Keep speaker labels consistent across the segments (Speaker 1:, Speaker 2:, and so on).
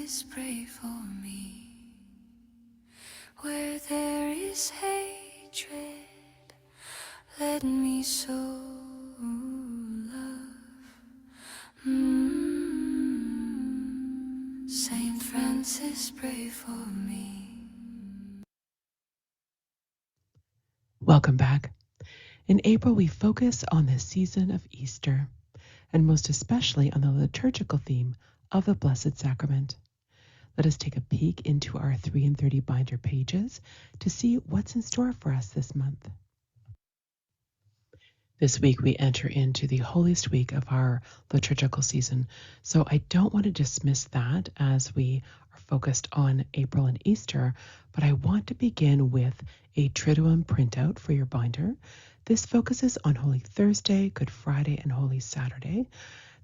Speaker 1: Francis, pray for me. Where there is hatred, let me sow love. Saint Francis, pray for me.
Speaker 2: Welcome back. In April, we focus on the season of Easter, and most especially on the liturgical theme of the Blessed Sacrament. Let us take a peek into our 3 in 30 binder pages to see what's in store for us this month. This week we enter into the holiest week of our liturgical season, so I don't want to dismiss that as we are focused on April and Easter, but I want to begin with a Triduum printout for your binder. This focuses on Holy Thursday, Good Friday, and Holy Saturday.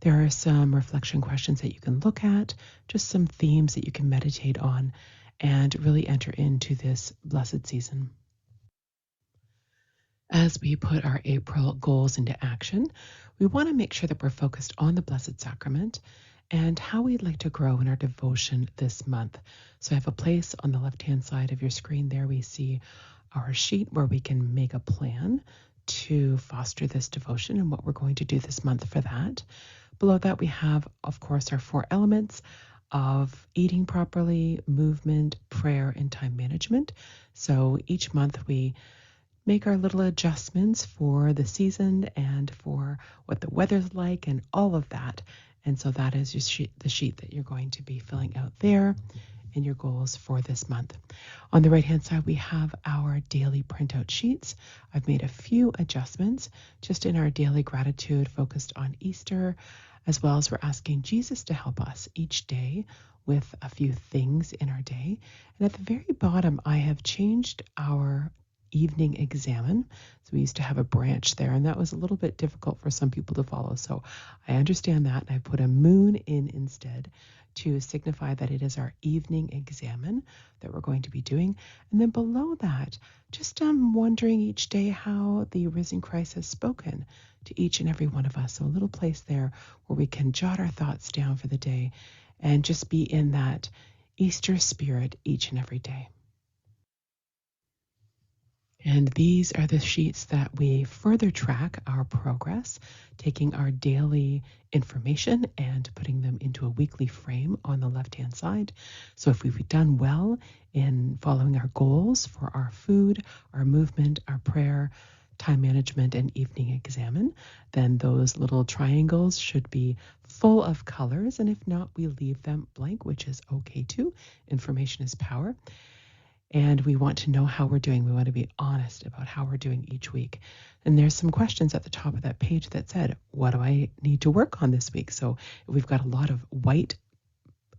Speaker 2: There are some reflection questions that you can look at, just some themes that you can meditate on, and really enter into this blessed season. As we put our April goals into action, we want to make sure that we're focused on the Blessed Sacrament and how we'd like to grow in our devotion this month. So I have a place on the left-hand side of your screen there. We see our sheet where we can make a plan to foster this devotion and what we're going to do this month for that. Below that, we have, of course, our 4 elements of eating properly, movement, prayer, and time management. So each month we make our little adjustments for the season and for what the weather's like and all of that. And so that is the sheet that you're going to be filling out there and your goals for this month. On the right-hand side, we have our daily printout sheets. I've made a few adjustments just in our daily gratitude focused on Easter, as well as we're asking Jesus to help us each day with a few things in our day. And at the very bottom, I have changed our evening examen. So we used to have a branch there, and that was a little bit difficult for some people to follow. So I understand that, and I put a moon in instead to signify that it is our evening examen that we're going to be doing. And then below that, just wondering each day how the risen Christ has spoken to each and every one of us. So a little place there where we can jot our thoughts down for the day and just be in that Easter spirit each and every day. And these are the sheets that we further track our progress, taking our daily information and putting them into a weekly frame on the left-hand side. So if we've done well in following our goals for our food, our movement, our prayer, time management, and evening examen, then those little triangles should be full of colors. And if not, we leave them blank, which is okay too. Information is power. And we want to know how we're doing. We want to be honest about how we're doing each week. And there's some questions at the top of that page that said, what do I need to work on this week? So if we've got a lot of white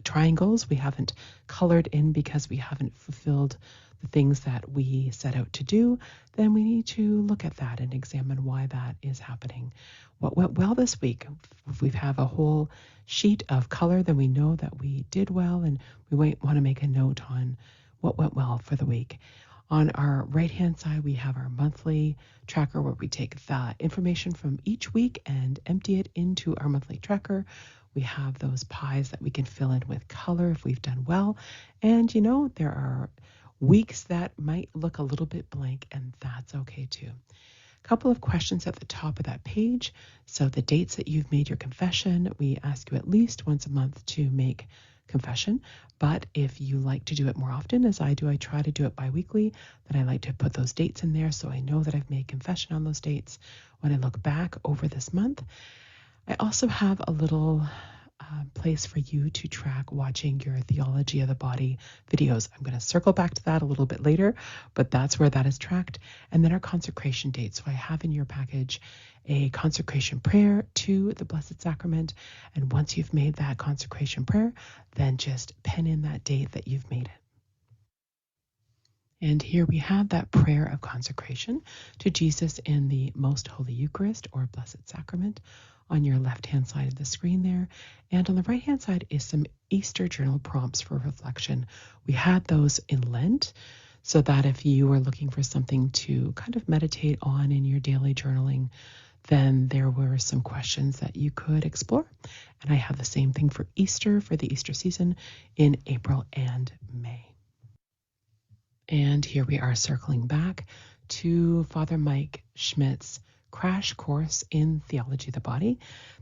Speaker 2: triangles we haven't colored in because we haven't fulfilled the things that we set out to do, then we need to look at that and examine why that is happening. What went well this week? If we have a whole sheet of color, then we know that we did well, and we might want to make a note on what went well for the week. On our right-hand side, we have our monthly tracker where we take the information from each week and empty it into our monthly tracker. We have those pies that we can fill in with color if we've done well. And, there are weeks that might look a little bit blank, and that's okay too. A couple of questions at the top of that page. So the dates that you've made your confession, we ask you at least once a month to make confession, but if you like to do it more often, as I do, I try to do it bi-weekly, then I like to put those dates in there so I know that I've made confession on those dates when I look back over this month. I also have a little place for you to track watching your Theology of the Body videos. I'm going to circle back to that a little bit later, but that's where that is tracked. And then our consecration date. So I have in your package a consecration prayer to the Blessed Sacrament. And once you've made that consecration prayer, then just pen in that date that you've made it. And here we have that prayer of consecration to Jesus in the Most Holy Eucharist or Blessed Sacrament on your left-hand side of the screen there. And on the right-hand side is some Easter journal prompts for reflection. We had those in Lent, so that if you are looking for something to kind of meditate on in your daily journaling, then there were some questions that you could explore. And I have the same thing for Easter, for the Easter season in April and May. And here we are circling back to Father Mike Schmidt's crash course in Theology of the Body.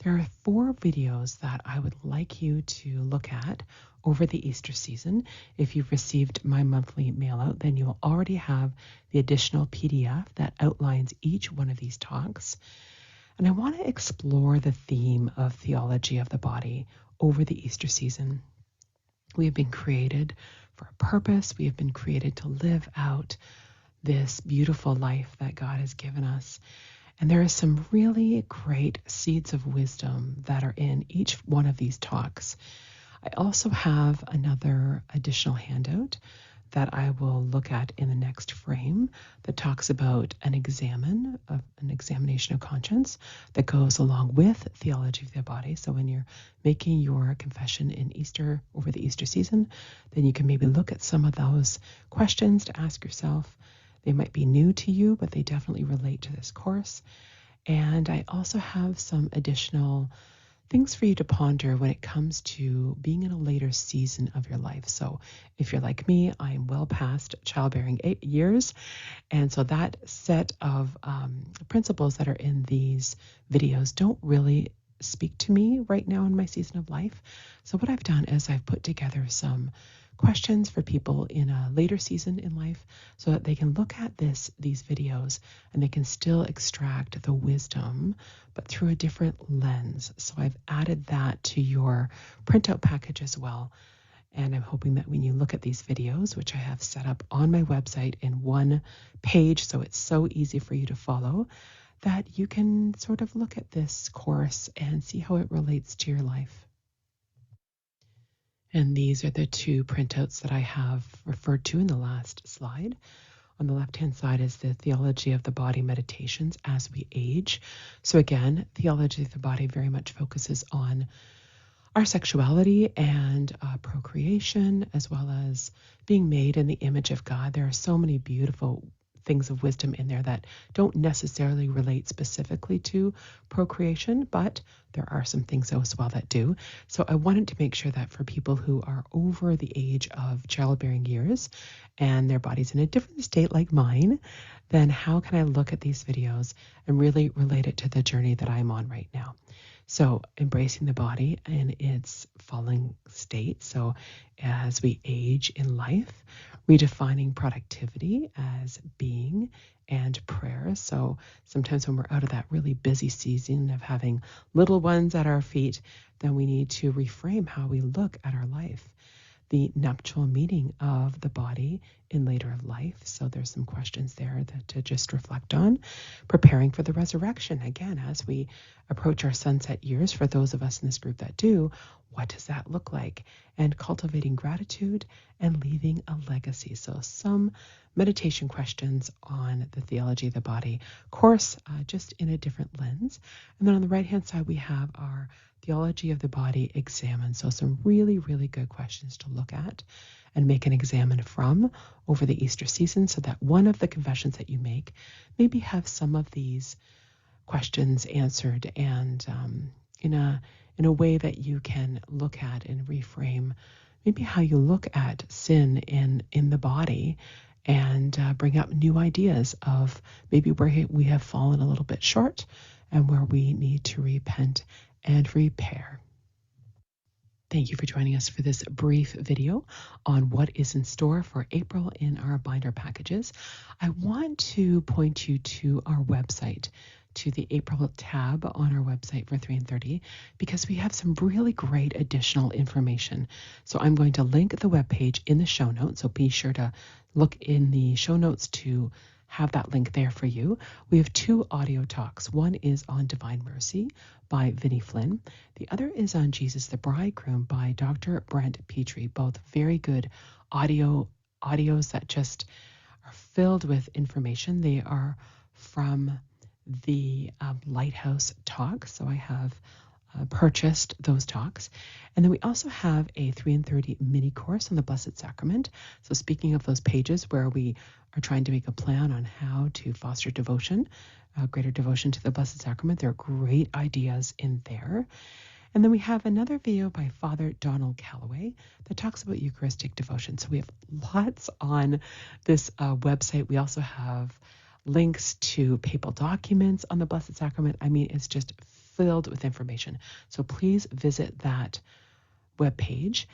Speaker 2: There are 4 videos that I would like you to look at over the Easter season. If you've received my monthly mail out, then you will already have the additional PDF that outlines each one of these talks. And I want to explore the theme of theology of the body over the Easter season. We have been created for a purpose. We have been created to live out this beautiful life that God has given us. And there are some really great seeds of wisdom that are in each one of these talks. I also have another additional handout that I will look at in the next frame that talks about an examination of conscience that goes along with theology of the body. So when you're making your confession in Easter over the Easter season, then you can maybe look at some of those questions to ask yourself. They might be new to you, but they definitely relate to this course. And I also have some additional things for you to ponder when it comes to being in a later season of your life. So if you're like me, I am well past childbearing years. And so that set of principles that are in these videos don't really speak to me right now in my season of life. So what I've done is I've put together some questions for people in a later season in life so that they can look at these videos and they can still extract the wisdom, but through a different lens. So I've added that to your printout package as well. And I'm hoping that when you look at these videos, which I have set up on my website in one page, so it's so easy for you to follow, that you can sort of look at this course and see how it relates to your life. And these are the 2 printouts that I have referred to in the last slide. On the left-hand side is the Theology of the Body Meditations as we age. So again, Theology of the Body very much focuses on our sexuality and procreation, as well as being made in the image of God. There are so many beautiful things of wisdom in there that don't necessarily relate specifically to procreation, but there are some things as well that do. So I wanted to make sure that for people who are over the age of childbearing years and their body's in a different state like mine, then how can I look at these videos and really relate it to the journey that I'm on right now? So embracing the body in its falling state. So as we age in life, redefining productivity as being and prayer. So sometimes when we're out of that really busy season of having little ones at our feet, then we need to reframe how we look at our life. The nuptial meaning of the body in later life. So there's some questions there to just reflect on. Preparing for the resurrection. Again, as we approach our sunset years, for those of us in this group that do, what does that look like? And cultivating gratitude and leaving a legacy. So some meditation questions on the Theology of the Body course, just in a different lens. And then on the right-hand side, we have our Theology of the Body examined. So some really, really good questions to look at and make an examine from over the Easter season, so that one of the confessions that you make maybe have some of these questions answered, and in a way that you can look at and reframe maybe how you look at sin in the body, and bring up new ideas of maybe where we have fallen a little bit short and where we need to repent and repair. Thank you for joining us for this brief video on what is in store for April in our binder packages. I want to point you to our website, to the April tab on our website for 3 and 30, because we have some really great additional information. So I'm going to link the webpage in the show notes, so be sure to look in the show notes to have that link there for you. We have 2 audio talks. One is on Divine Mercy by Vinnie Flynn. The other is on Jesus the Bridegroom by Dr. Brent Petrie. Both very good audios that just are filled with information. They are from the Lighthouse talk. So I have purchased those talks. And then we also have a 3 and 30 mini course on the Blessed Sacrament. So speaking of those pages where we are trying to make a plan on how to foster devotion, greater devotion to the Blessed Sacrament, there are great ideas in there. And then we have another video by Father Donald Calloway that talks about Eucharistic devotion. So we have lots on this website. We also have links to papal documents on the Blessed Sacrament. I mean, it's just filled with information. So please visit that webpage.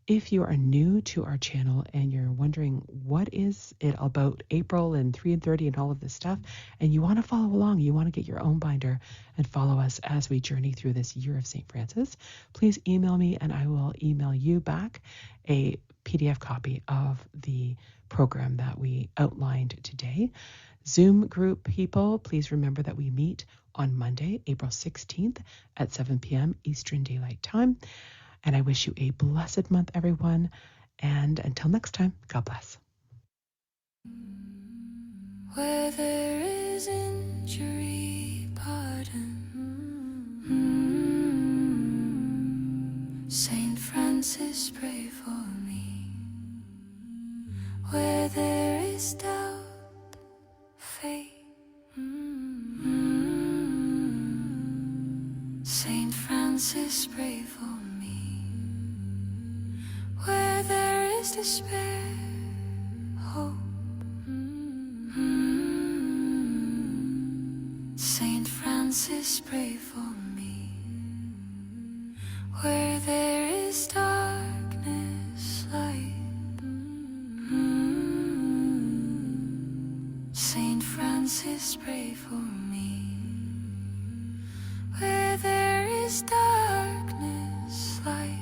Speaker 2: If you are new to our channel and you're wondering what is it about April and 3 and 30 and all of this stuff, and you want to follow along, you want to get your own binder and follow us as we journey through this year of St. Francis, please email me and I will email you back a PDF copy of the program that we outlined today. Zoom group people, please remember that we meet on Monday, April 16th at 7 p.m. Eastern Daylight Time. And I wish you a blessed month, everyone. And until next time, God bless.
Speaker 1: Where there is injury, pardon. Saint Francis, pray for me. Where there is doubt, faith. Saint Francis, pray for me. Where there is despair, hope. Saint Francis, pray for me. Where there is darkness, light. Saint Francis, pray for me. Where there is darkness, light.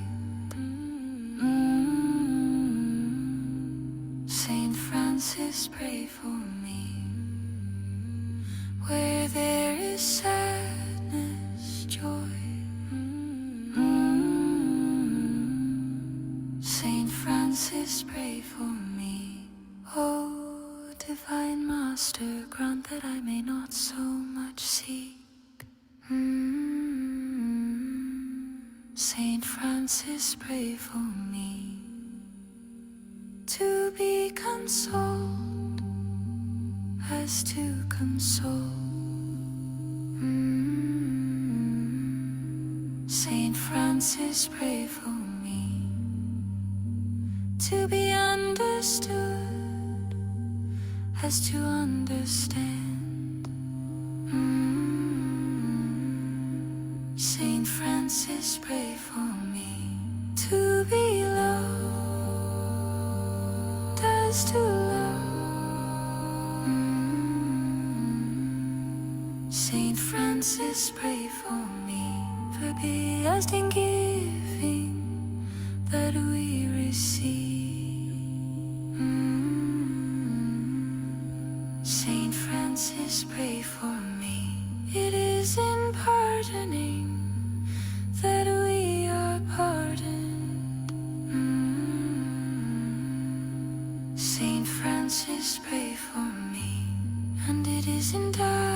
Speaker 1: Saint Francis, pray for me. Where there is sadness, joy. Saint Francis, pray for me. Oh, divine Master, grant that I may not so much seek. Saint Francis, pray for me. To be consoled as to console. Saint Francis, pray for me. To be understood as to understand. Saint Francis, pray for me. To be loved as to love. Saint Francis, pray for me. For blessed in giving that we receive. Saint Francis, pray for me. It is in pardoning that we are pardoned. Saint Francis, pray for me. And it is in dying